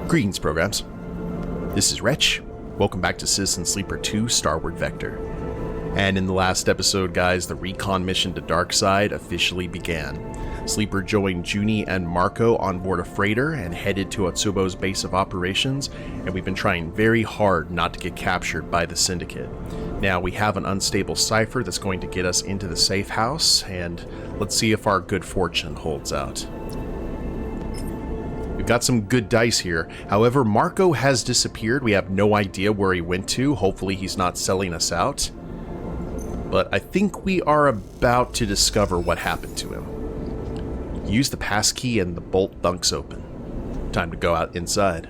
Greetings, programs. This is Wretch. Welcome back to Citizen Sleeper 2 Starward Vector. And in the last episode, guys, the recon mission to Darkside officially began. Sleeper joined Juni and Marco on board a freighter and headed to Utsubo's base of operations, and we've been trying very hard not to get captured by the syndicate. Now, we have an unstable cipher that's going to get us into the safe house, and let's see if our good fortune holds out. We've got some good dice here. However, Marco has disappeared. We have no idea where he went to. Hopefully he's not selling us out. But I think we are about to discover what happened to him. Use the passkey and the bolt thunks open. Time to go out inside.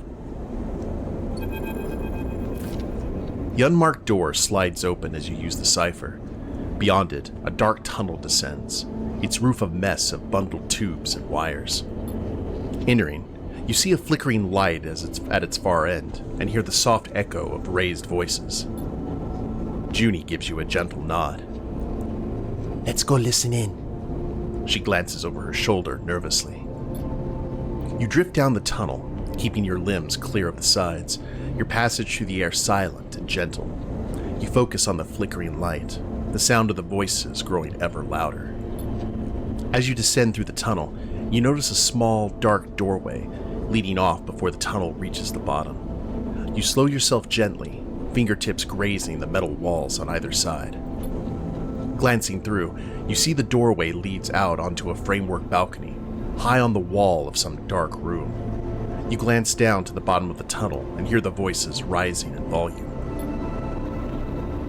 The unmarked door slides open as you use the cipher. Beyond it, a dark tunnel descends, its roof a mess of bundled tubes and wires. Entering, you see a flickering light as it's at its far end, and hear the soft echo of raised voices. Juni gives you a gentle nod. Let's go listen in. She glances over her shoulder nervously. You drift down the tunnel, keeping your limbs clear of the sides, your passage through the air silent and gentle. You focus on the flickering light, the sound of the voices growing ever louder. As you descend through the tunnel, you notice a small, dark doorway leading off before the tunnel reaches the bottom. You slow yourself gently, fingertips grazing the metal walls on either side. Glancing through, you see the doorway leads out onto a framework balcony, high on the wall of some dark room. You glance down to the bottom of the tunnel and hear the voices rising in volume.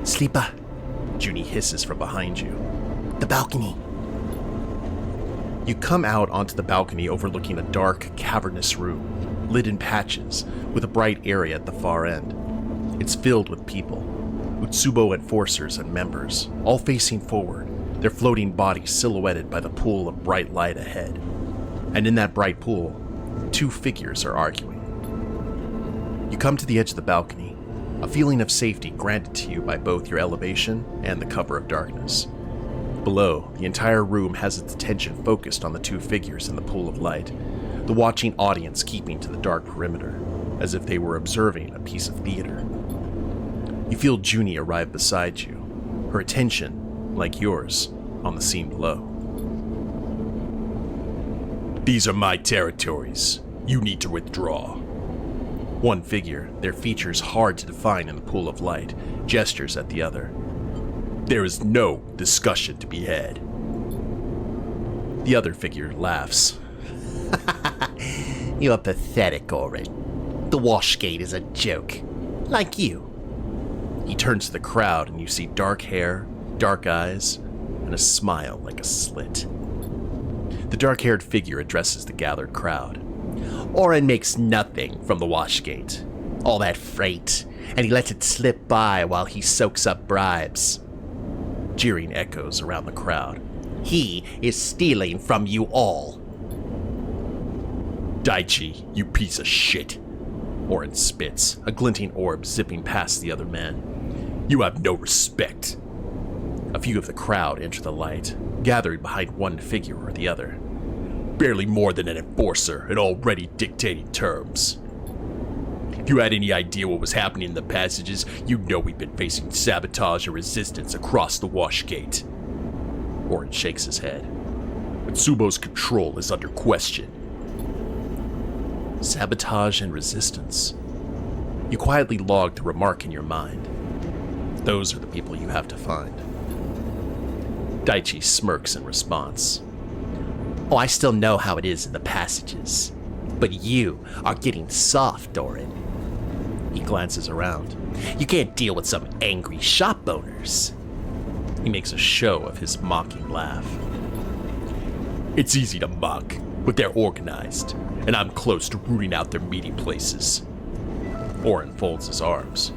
Sleeper, Juni hisses from behind you. The balcony. You come out onto the balcony overlooking a dark, cavernous room, lit in patches, with a bright area at the far end. It's filled with people, Utsubo enforcers and members, all facing forward, their floating bodies silhouetted by the pool of bright light ahead. And in that bright pool, two figures are arguing. You come to the edge of the balcony, a feeling of safety granted to you by both your elevation and the cover of darkness. Below, the entire room has its attention focused on the two figures in the pool of light, the watching audience keeping to the dark perimeter, as if they were observing a piece of theater. You feel Juni arrive beside you, her attention, like yours, on the scene below. These are my territories. You need to withdraw. One figure, their features hard to define in the pool of light, gestures at the other. There is no discussion to be had. The other figure laughs. You're pathetic, Oren. The washgate is a joke. Like you. He turns to the crowd and you see dark hair, dark eyes, and a smile like a slit. The dark-haired figure addresses the gathered crowd. Oren makes nothing from the washgate. All that freight, and he lets it slip by while he soaks up bribes. Jeering echoes around the crowd. He is stealing from you all. Daichi, you piece of shit. Oren spits, a glinting orb zipping past the other men. You have no respect. A few of the crowd enter the light, gathered behind one figure or the other. Barely more than an enforcer and already dictating terms. If you had any idea what was happening in the passages, you'd know we've been facing sabotage and resistance across the washgate. Oren shakes his head. Utsubo's control is under question. Sabotage and resistance. You quietly log the remark in your mind. Those are the people you have to find. Daichi smirks in response. Oh, I still know how it is in the passages. But you are getting soft, Oren. He glances around. You can't deal with some angry shop owners. He makes a show of his mocking laugh. It's easy to mock, but they're organized, and I'm close to rooting out their meeting places. Oren folds his arms.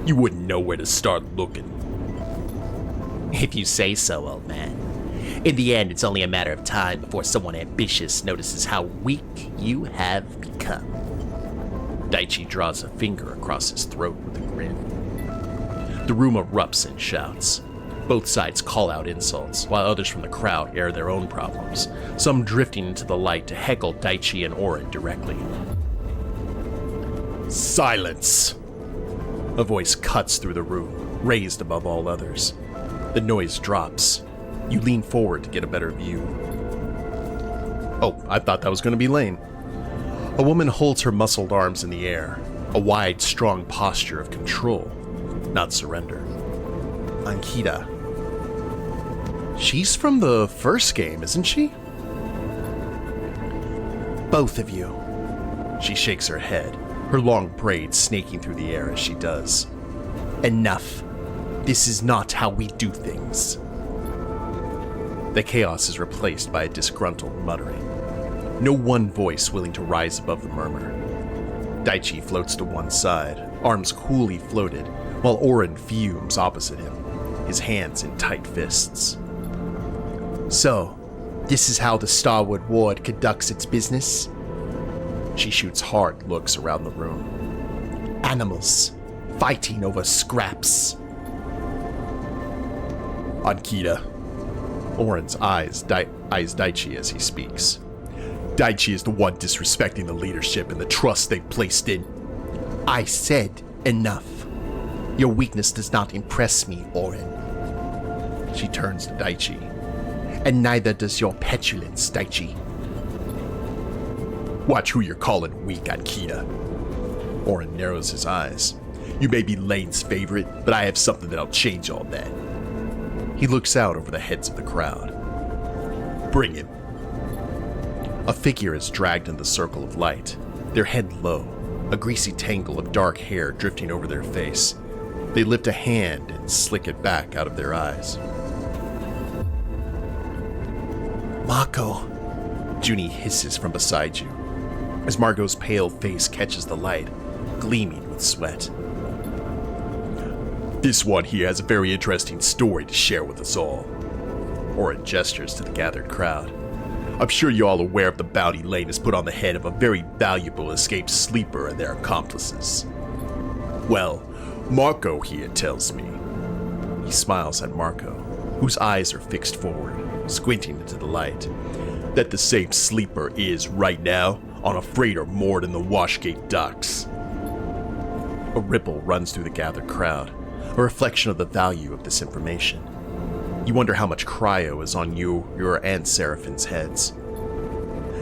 You wouldn't know where to start looking. If you say so, old man. In the end, it's only a matter of time before someone ambitious notices how weak you have become. Daichi draws a finger across his throat with a grin. The room erupts in shouts. Both sides call out insults, while others from the crowd air their own problems, some drifting into the light to heckle Daichi and Oren directly. Silence! A voice cuts through the room, raised above all others. The noise drops. You lean forward to get a better view. Oh, I thought that was going to be Lane. A woman holds her muscled arms in the air, a wide, strong posture of control, not surrender. Ankita. She's from the first game, isn't she? Both of you. She shakes her head, her long braids snaking through the air as she does. Enough. This is not how we do things. The chaos is replaced by a disgruntled muttering. No one voice willing to rise above the murmur. Daichi floats to one side, arms coolly floated, while Orin fumes opposite him, his hands in tight fists. So, this is how the Starward Ward conducts its business? She shoots hard looks around the room. Animals, fighting over scraps. Ankita. Orin's eyes Daichi as he speaks. Daichi is the one disrespecting the leadership and the trust they've placed in. I said enough. Your weakness does not impress me, Orin. She turns to Daichi. And neither does your petulance, Daichi. Watch who you're calling weak, Ankita. Orin narrows his eyes. You may be Lane's favorite, but I have something that'll change all that. He looks out over the heads of the crowd. Bring him. A figure is dragged in the circle of light, their head low, a greasy tangle of dark hair drifting over their face. They lift a hand and slick it back out of their eyes. Mako, Juni hisses from beside you, as Margot's pale face catches the light, gleaming with sweat. This one here has a very interesting story to share with us all. Orin gestures to the gathered crowd. I'm sure you're all aware of the bounty Lane has put on the head of a very valuable escaped sleeper and their accomplices. Well, Marco here tells me. He smiles at Marco, whose eyes are fixed forward, squinting into the light. That the same sleeper is, right now, on a freighter moored in the Washgate docks. A ripple runs through the gathered crowd, a reflection of the value of this information. You wonder how much cryo is on your and Seraphine's heads.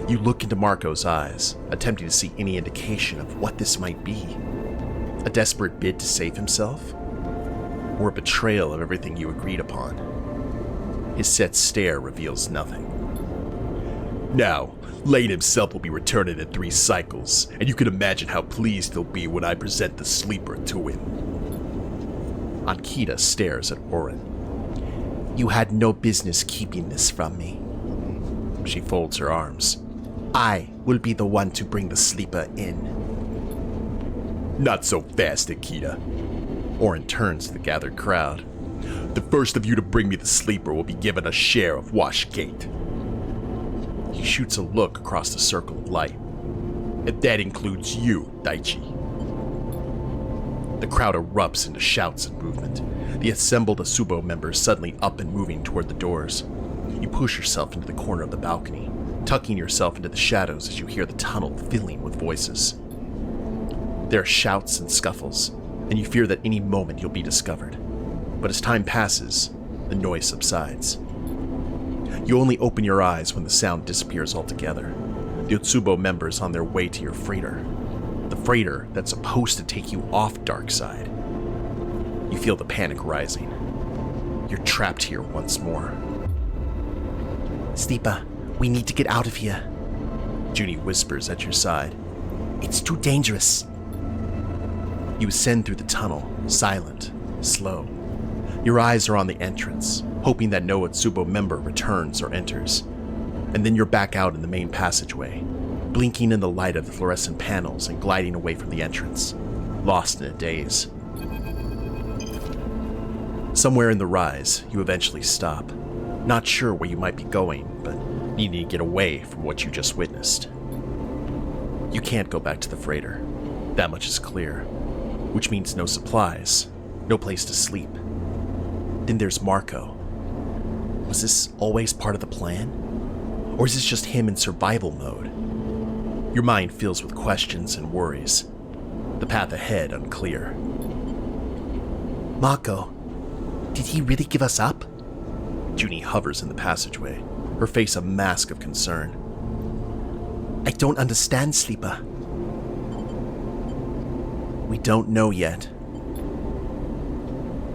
You look into Marco's eyes, attempting to see any indication of what this might be. A desperate bid to save himself? Or a betrayal of everything you agreed upon? His set stare reveals nothing. Now, Lane himself will be returning in 3 cycles, and you can imagine how pleased he'll be when I present the sleeper to him. Ankita stares at Orin. You had no business keeping this from me. She folds her arms. I will be the one to bring the sleeper in. Not so fast, Ankita. Orin turns to the gathered crowd. The first of you to bring me the sleeper will be given a share of Washgate. He shoots a look across the circle of light. And that includes you, Daichi. The crowd erupts into shouts and movement, the assembled Utsubo members suddenly up and moving toward the doors. You push yourself into the corner of the balcony, tucking yourself into the shadows as you hear the tunnel filling with voices. There are shouts and scuffles, and you fear that any moment you'll be discovered. But as time passes, the noise subsides. You only open your eyes when the sound disappears altogether. The Utsubo members on their way to your freighter. The freighter that's supposed to take you off Darkside. You feel the panic rising. You're trapped here once more. Sleeper, we need to get out of here. Juni whispers at your side. It's too dangerous. You ascend through the tunnel, silent, slow. Your eyes are on the entrance, hoping that no Utsubo member returns or enters. And then you're back out in the main passageway, blinking in the light of the fluorescent panels and gliding away from the entrance, lost in a daze. Somewhere in the rise, you eventually stop, not sure where you might be going, but needing to get away from what you just witnessed. You can't go back to the freighter. That much is clear, which means no supplies, no place to sleep. Then there's Marco. Was this always part of the plan? Or is this just him in survival mode? Your mind fills with questions and worries. the path ahead unclear. Marco, did he really give us up? Juni hovers in the passageway, her face a mask of concern. I don't understand, Sleeper. We don't know yet.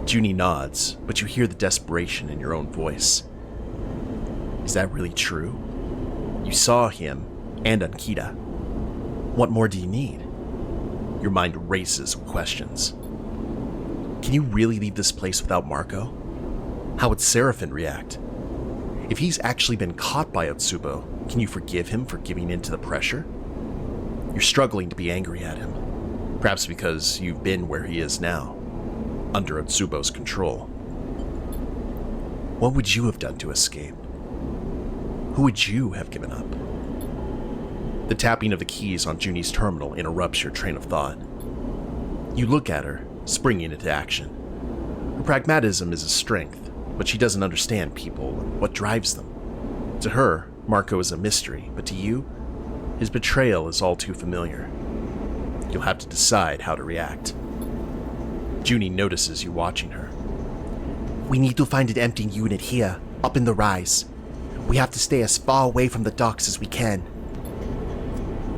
Juni nods, but you hear the desperation in your own voice. Is that really true? You saw him and Ankita. What more do you need? Your mind races with questions. Can you really leave this place without Marco? How would Seraphin react? If he's actually been caught by Utsubo, can you forgive him for giving in to the pressure? You're struggling to be angry at him. Perhaps because you've been where he is now, under Utsubo's control. What would you have done to escape? Who would you have given up? The tapping of the keys on Juni's terminal interrupts your train of thought. You look at her, springing into action. Her pragmatism is a strength, but she doesn't understand people and what drives them. To her, Marco is a mystery, but to you, his betrayal is all too familiar. You'll have to decide how to react. Juni notices you watching her. We need to find an empty unit here, up in the rise. We have to stay as far away from the docks as we can.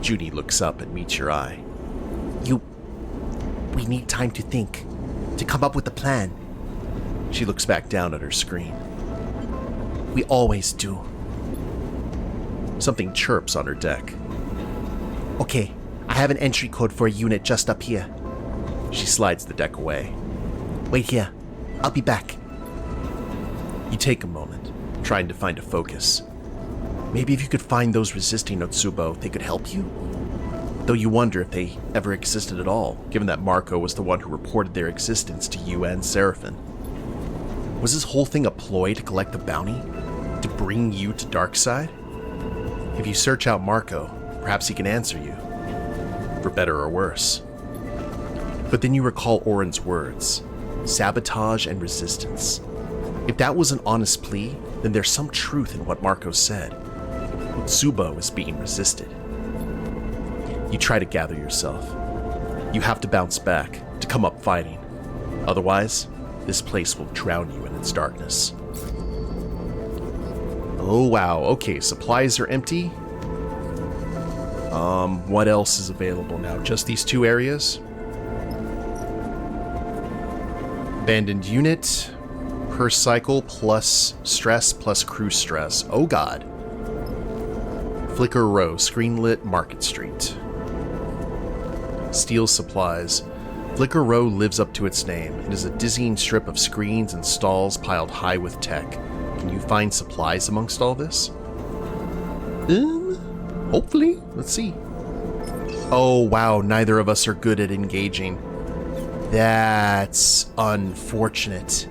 Juni looks up and meets your eye. We need time to think, to come up with a plan. She looks back down at her screen. We always do. Something chirps on her deck. Okay, I have an entry code for a unit just up here. She slides the deck away. Wait here. I'll be back. You take a moment, trying to find a focus. Maybe if you could find those resisting Utsubo, they could help you? Though you wonder if they ever existed at all, given that Marco was the one who reported their existence to you and Seraphin. Was this whole thing a ploy to collect the bounty? To bring you to Darkside? If you search out Marco, perhaps he can answer you. For better or worse. But then you recall Oren's words. Sabotage and resistance. If that was an honest plea, then there's some truth in what Marco said. Utsubo is being resisted. You try to gather yourself. You have to bounce back, to come up fighting. Otherwise, this place will drown you in its darkness. Oh wow, okay, supplies are empty. What else is available now? Just these two areas? Abandoned unit, per cycle plus stress plus crew stress. Oh god. Flicker Row, screenlit Market Street. Steel supplies. Flicker Row lives up to its name. It is a dizzying strip of screens and stalls piled high with tech. Can you find supplies amongst all this? Hopefully. Let's see. Oh wow, neither of us are good at engaging. That's unfortunate.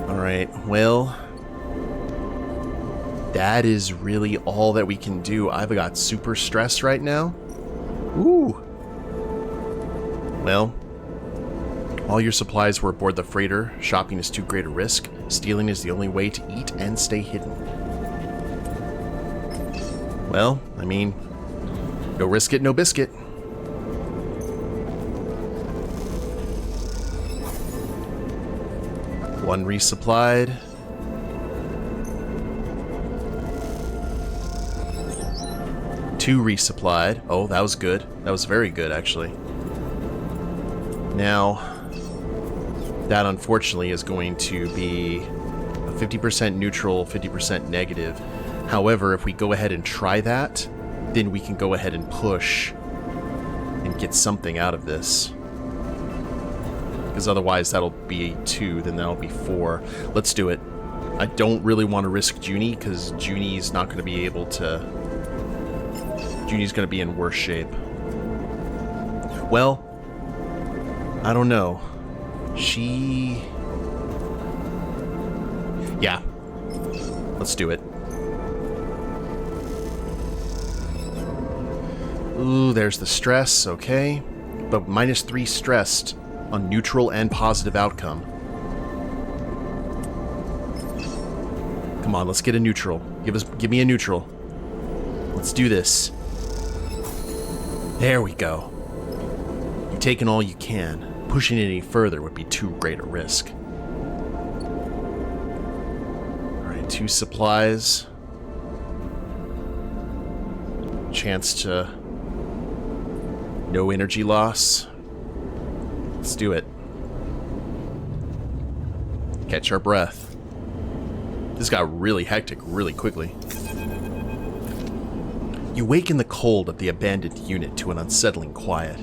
Alright, well, that is really all that we can do. I've got super stress right now. Ooh. Well, all your supplies were aboard the freighter. Shopping is too great a risk. Stealing is the only way to eat and stay hidden. Well, I mean, no risk it, no biscuit. One resupplied. Two resupplied. Oh, that was good. That was very good, actually. Now, that unfortunately is going to be a 50% neutral, 50% negative. However, if we go ahead and try that, then we can go ahead and push and get something out of this. Because otherwise that'll be 2, then that'll be 4. Let's do it. I don't really want to risk Juni, because Juni's not going to be able to... Juni's going to be in worse shape. Well, I don't know. She... Yeah. Let's do it. Ooh, there's the stress, okay. But -3 stressed on neutral and positive outcome. Come on, let's get a neutral. Give me a neutral. Let's do this. There we go. You've taken all you can. Pushing it any further would be too great a risk. Alright, 2 supplies. Chance to... no energy loss. Let's do it. Catch our breath. This got really hectic really quickly. You wake in the cold of the abandoned unit to an unsettling quiet.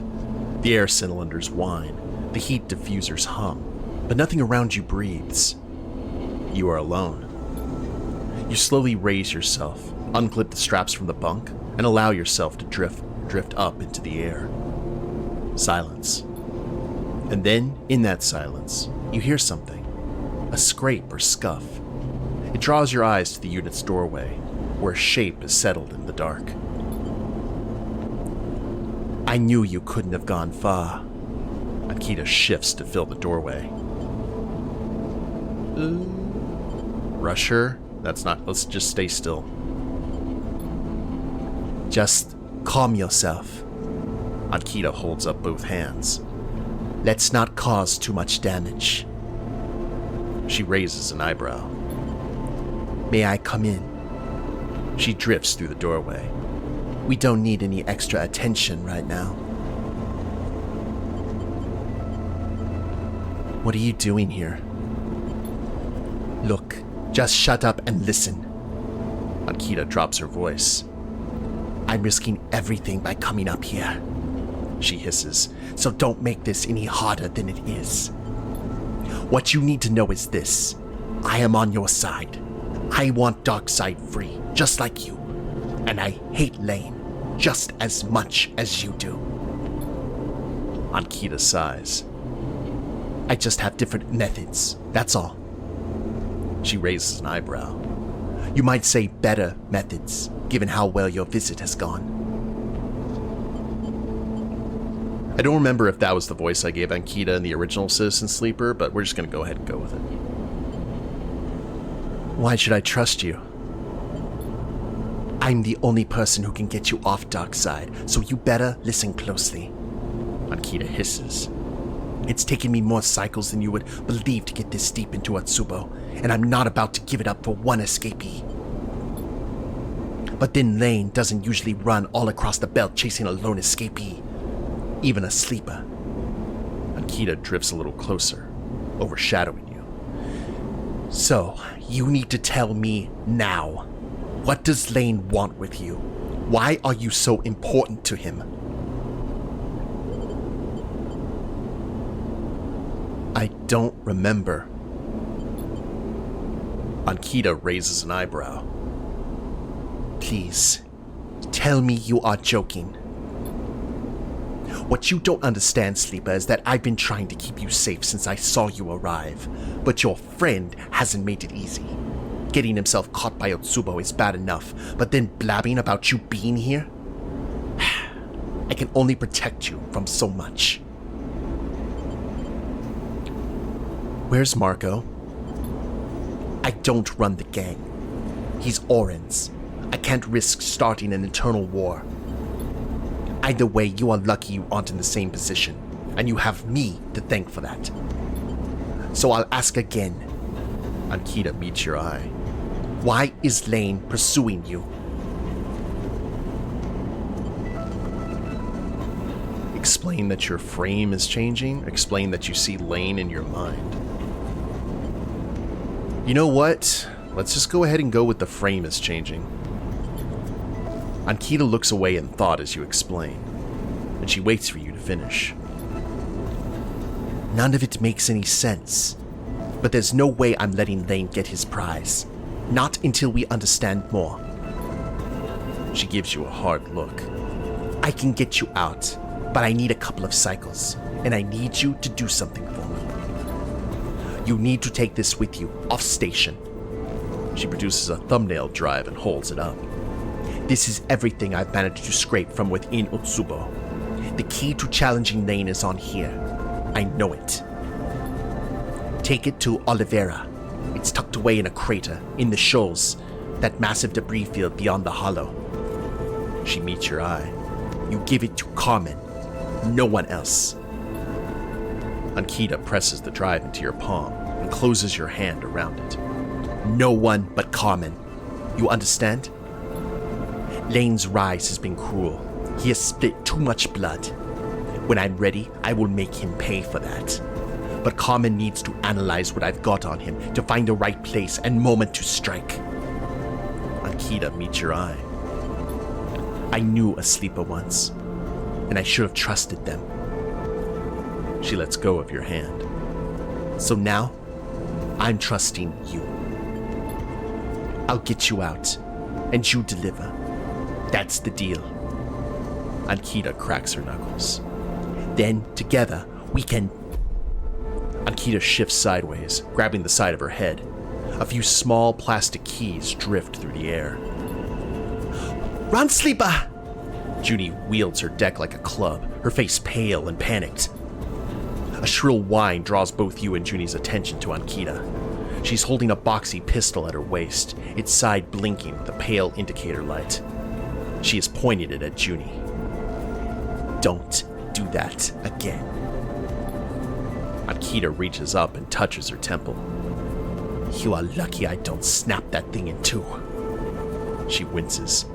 The air cylinders whine, the heat diffusers hum, but nothing around you breathes. You are alone. You slowly raise yourself, unclip the straps from the bunk, and allow yourself to drift up into the air. Silence. And then, in that silence, you hear something. A scrape or scuff. It draws your eyes to the unit's doorway, where a shape is settled in the dark. I knew you couldn't have gone far. Akita shifts to fill the doorway. Rush her? That's not... let's just stay still. Just calm yourself. Akita holds up both hands. Let's not cause too much damage. She raises an eyebrow. May I come in? She drifts through the doorway. We don't need any extra attention right now. What are you doing here? Look, just shut up and listen. Akita drops her voice. I'm risking everything by coming up here, she hisses, so don't make this any harder than it is. What you need to know is this. I am on your side. I want Darkseid free, just like you. And I hate Lane just as much as you do. Akita sighs. I just have different methods, that's all. She raises an eyebrow. You might say better methods, given how well your visit has gone. I don't remember if that was the voice I gave Akita in the original Citizen Sleeper, but we're just going to go ahead and go with it. Why should I trust you? I'm the only person who can get you off Darkseid, so you better listen closely. Akita hisses. It's taken me more cycles than you would believe to get this deep into Utsubo, and I'm not about to give it up for one escapee. But then Lane doesn't usually run all across the belt chasing a lone escapee, even a sleeper. Akita drifts a little closer, overshadowing you. So, you need to tell me now. What does Lane want with you? Why are you so important to him? I don't remember. Akita raises an eyebrow. Please, tell me you are joking. What you don't understand, Sleeper, is that I've been trying to keep you safe since I saw you arrive, but your friend hasn't made it easy. Getting himself caught by Utsubo is bad enough, but then blabbing about you being here? I can only protect you from so much. Where's Marco? I don't run the gang. He's Oren's. I can't risk starting an internal war. Either way, you are lucky you aren't in the same position, and you have me to thank for that. So I'll ask again. Akita meets your eye. Why is Lane pursuing you? Explain that your frame is changing. Explain that you see Lane in your mind. You know what? Let's just go ahead and go with the frame is changing. Akita looks away in thought as you explain, and she waits for you to finish. None of it makes any sense, but there's no way I'm letting Lane get his prize. Not until we understand more. She gives you a hard look. I can get you out, but I need a couple of cycles, and I need you to do something for me. You need to take this with you, off station. She produces a thumbnail drive and holds it up. This is everything I've managed to scrape from within Utsubo. The key to challenging Lane is on here. I know it. Take it to Oliveira. It's tucked away in a crater, in the shoals, that massive debris field beyond the hollow. She meets your eye. You give it to Carmen. No one else. Ankita presses the drive into your palm and closes your hand around it. No one but Carmen. You understand? Lane's rise has been cruel. He has split too much blood. When I'm ready, I will make him pay for that. But Carmen needs to analyze what I've got on him to find the right place and moment to strike. Ankita meets your eye. I knew a sleeper once, and I should have trusted them. She lets go of your hand. So now, I'm trusting you. I'll get you out, and you deliver. That's the deal. Ankita cracks her knuckles. Then, together, we can... Ankita shifts sideways, grabbing the side of her head. A few small plastic keys drift through the air. Run, sleeper! Juni wields her deck like a club, her face pale and panicked. A shrill whine draws both you and Juni's attention to Ankita. She's holding a boxy pistol at her waist, its side blinking with a pale indicator light. She is pointing it at Juni. Don't do that again. Ankita reaches up and touches her temple. You are lucky I don't snap that thing in two. She winces.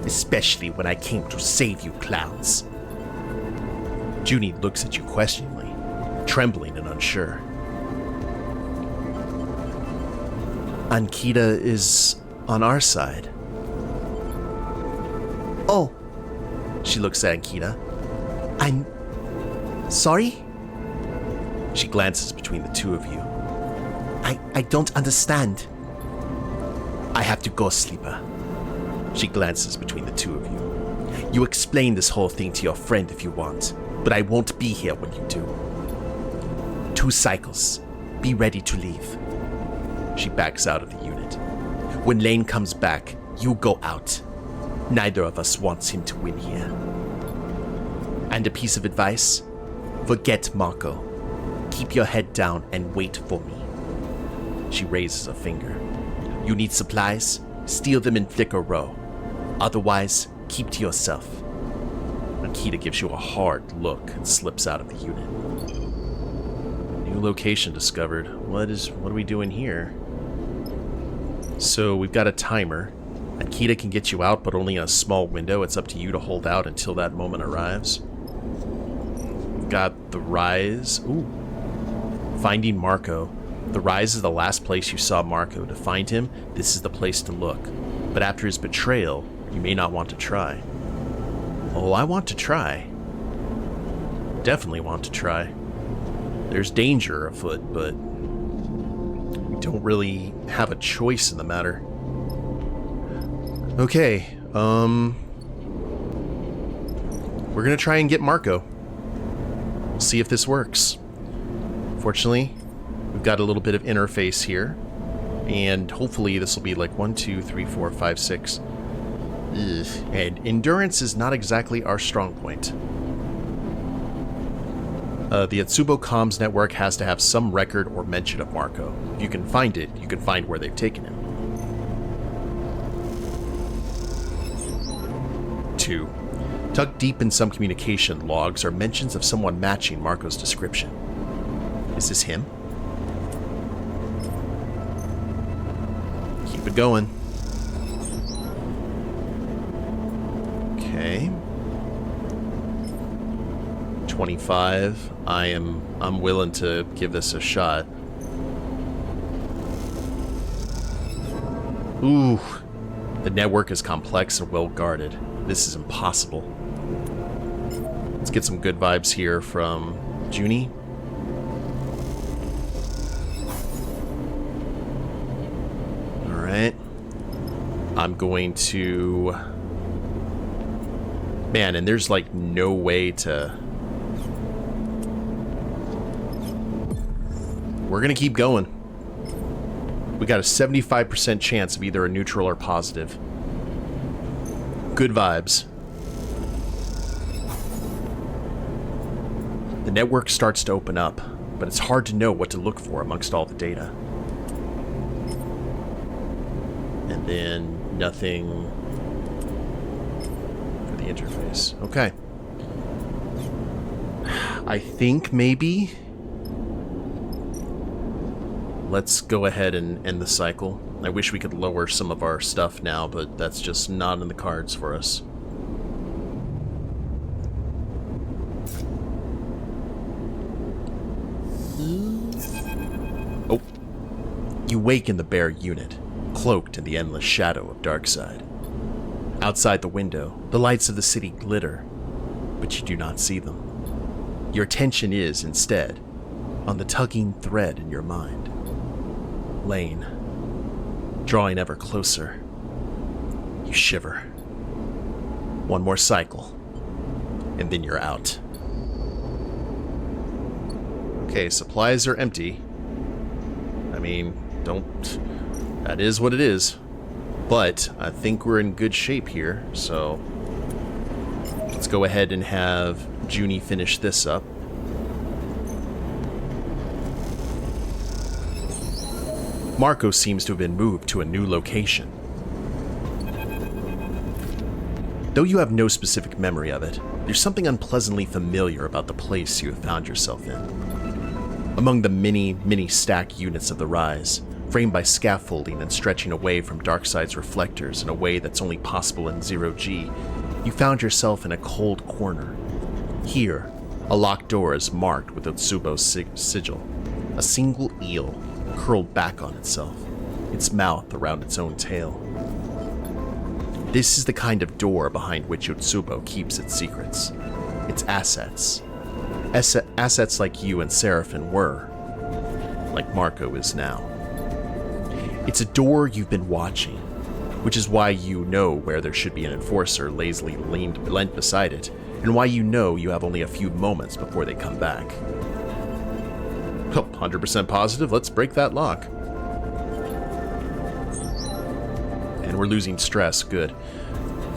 Especially when I came to save you clowns. Juni looks at you questioningly, trembling and unsure. Ankita is on our side. Oh. She looks at Ankita. I'm sorry? She glances between the two of you. I don't understand. I have to go, sleeper. She glances between the two of you. You explain this whole thing to your friend if you want, but I won't be here when you do. 2 cycles. Be ready to leave. She backs out of the unit. When Lane comes back, you go out. Neither of us wants him to win here. And a piece of advice? Forget Marco. Keep your head down and wait for me. She raises a finger. You need supplies? Steal them in Flicker Row. Otherwise, keep to yourself. Ankita gives you a hard look and slips out of the unit. New location discovered. What are we doing here? So we've got a timer. Ankita can get you out, but only in a small window. It's up to you to hold out until that moment arrives. We've got the rise. Ooh. Finding Marco. The rise is the last place you saw Marco. To find him, this is the place to look. But after his betrayal, you may not want to try. Oh, I want to try. Definitely want to try. There's danger afoot, but we don't really have a choice in the matter. Okay, we're gonna try and get Marco. See if this works. Fortunately, we've got a little bit of interface here, and hopefully this will be like 1, 2, 3, 4, 5, 6. Ugh. And endurance is not exactly our strong point. The Utsubo comms network has to have some record or mention of Marco. If you can find it, you can find where they've taken him. 2. Tucked deep in some communication logs are mentions of someone matching Marco's description. Is this him? Keep it going. Okay. 25. I'm willing to give this a shot. Ooh. The network is complex and well guarded. This is impossible. Let's get some good vibes here from Juni. Alright. I'm going to... Man, and there's like no way to... We're gonna keep going. We got a 75% chance of either a neutral or positive. Good vibes. The network starts to open up, but it's hard to know what to look for amongst all the data. And then nothing for the interface. Okay. I think maybe let's go ahead and end the cycle. I wish we could lower some of our stuff now, but that's just not in the cards for us. Oh. You wake in the bare unit, cloaked in the endless shadow of Darkside. Outside the window, the lights of the city glitter, but you do not see them. Your attention is, instead, on the tugging thread in your mind. Lane, drawing ever closer. You shiver. One more cycle, and then you're out. Okay, supplies are empty. I mean, that is what it is. But I think we're in good shape here, so let's go ahead and have Juni finish this up. Marco seems to have been moved to a new location. Though you have no specific memory of it, there's something unpleasantly familiar about the place you have found yourself in. Among the many stacked units of the Rise, framed by scaffolding and stretching away from Darkside's reflectors in a way that's only possible in Zero-G, you found yourself in a cold corner. Here, a locked door is marked with Utsubo's sigil, a single eel curled back on itself, its mouth around its own tail. This is the kind of door behind which Utsubo keeps its secrets, its assets. Assets like you and Seraphin were, like Marco is now. It's a door you've been watching, which is why you know where there should be an enforcer lazily leant beside it, and why you know you have only a few moments before they come back. 100% positive, let's break that lock. And we're losing stress, good.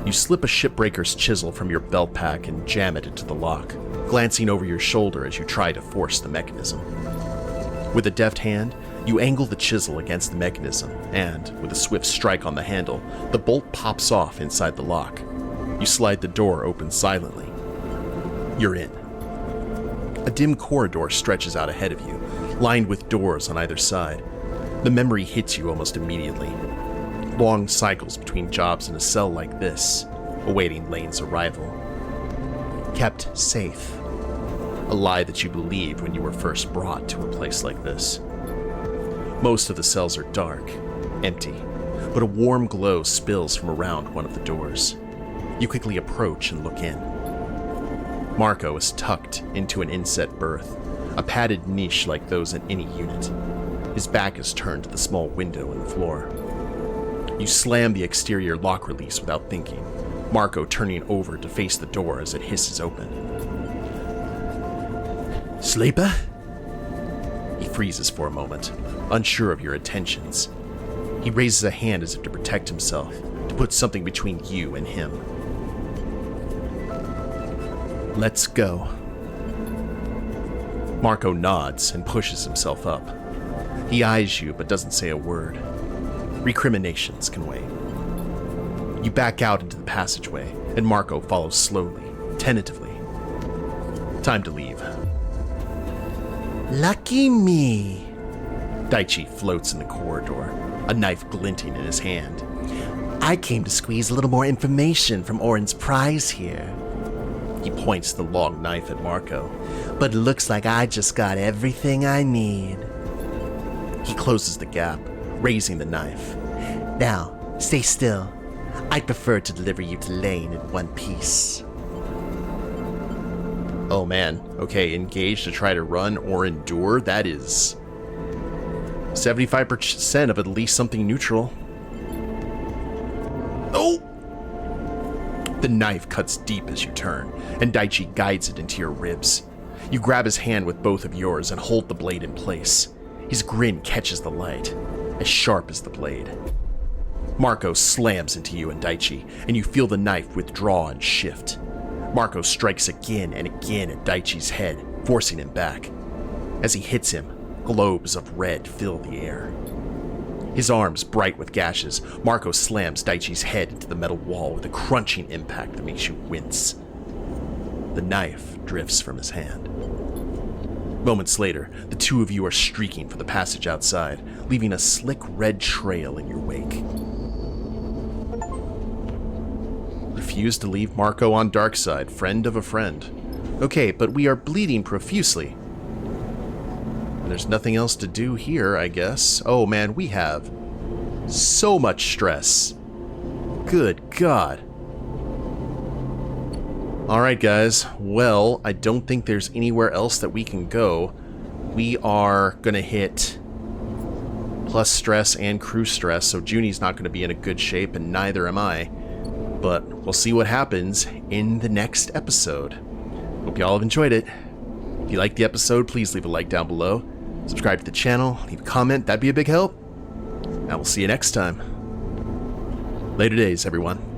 You slip a shipbreaker's chisel from your belt pack and jam it into the lock, glancing over your shoulder as you try to force the mechanism. With a deft hand, you angle the chisel against the mechanism, and, with a swift strike on the handle, the bolt pops off inside the lock. You slide the door open silently. You're in. A dim corridor stretches out ahead of you, lined with doors on either side. The memory hits you almost immediately. Long cycles between jobs in a cell like this, awaiting Lane's arrival. Kept safe. A lie that you believed when you were first brought to a place like this. Most of the cells are dark, empty, but a warm glow spills from around one of the doors. You quickly approach and look in. Marco is tucked into an inset berth, a padded niche like those in any unit. His back is turned to the small window in the floor. You slam the exterior lock release without thinking, Marco turning over to face the door as it hisses open. Sleeper? He freezes for a moment, unsure of your intentions. He raises a hand as if to protect himself, to put something between you and him. Let's go. Marco nods and pushes himself up. He eyes you but doesn't say a word. Recriminations can wait. You back out into the passageway, and Marco follows slowly, tentatively. Time to leave. Lucky me. Daichi floats in the corridor, a knife glinting in his hand. I came to squeeze a little more information from Orin's prize here. He points the long knife at Marco. But it looks like I just got everything I need. He closes the gap, raising the knife. Now, stay still. I'd prefer to deliver you to Lane in one piece. Oh man, okay, engage to try to run or endure, that is 75% of at least something neutral. Oh! The knife cuts deep as you turn, and Daichi guides it into your ribs. You grab his hand with both of yours and hold the blade in place. His grin catches the light, as sharp as the blade. Marco slams into you and Daichi, and you feel the knife withdraw and shift. Marco strikes again and again at Daichi's head, forcing him back. As he hits him, globes of red fill the air. His arms bright with gashes, Marco slams Daichi's head into the metal wall with a crunching impact that makes you wince. The knife drifts from his hand. Moments later, the two of you are streaking for the passage outside, leaving a slick red trail in your wake. Refuse to leave Marco on dark side, friend of a friend. Okay, but we are bleeding profusely. There's nothing else to do here, I guess. Oh man, we have so much stress. Good God. Alright guys, well, I don't think there's anywhere else that we can go. We are gonna hit plus stress and crew stress, so Juni's not gonna be in a good shape, and neither am I. But we'll see what happens in the next episode. Hope y'all have enjoyed it. If you liked the episode, please leave a like down below. Subscribe to the channel, leave a comment, that'd be a big help. And we'll see you next time. Later days, everyone.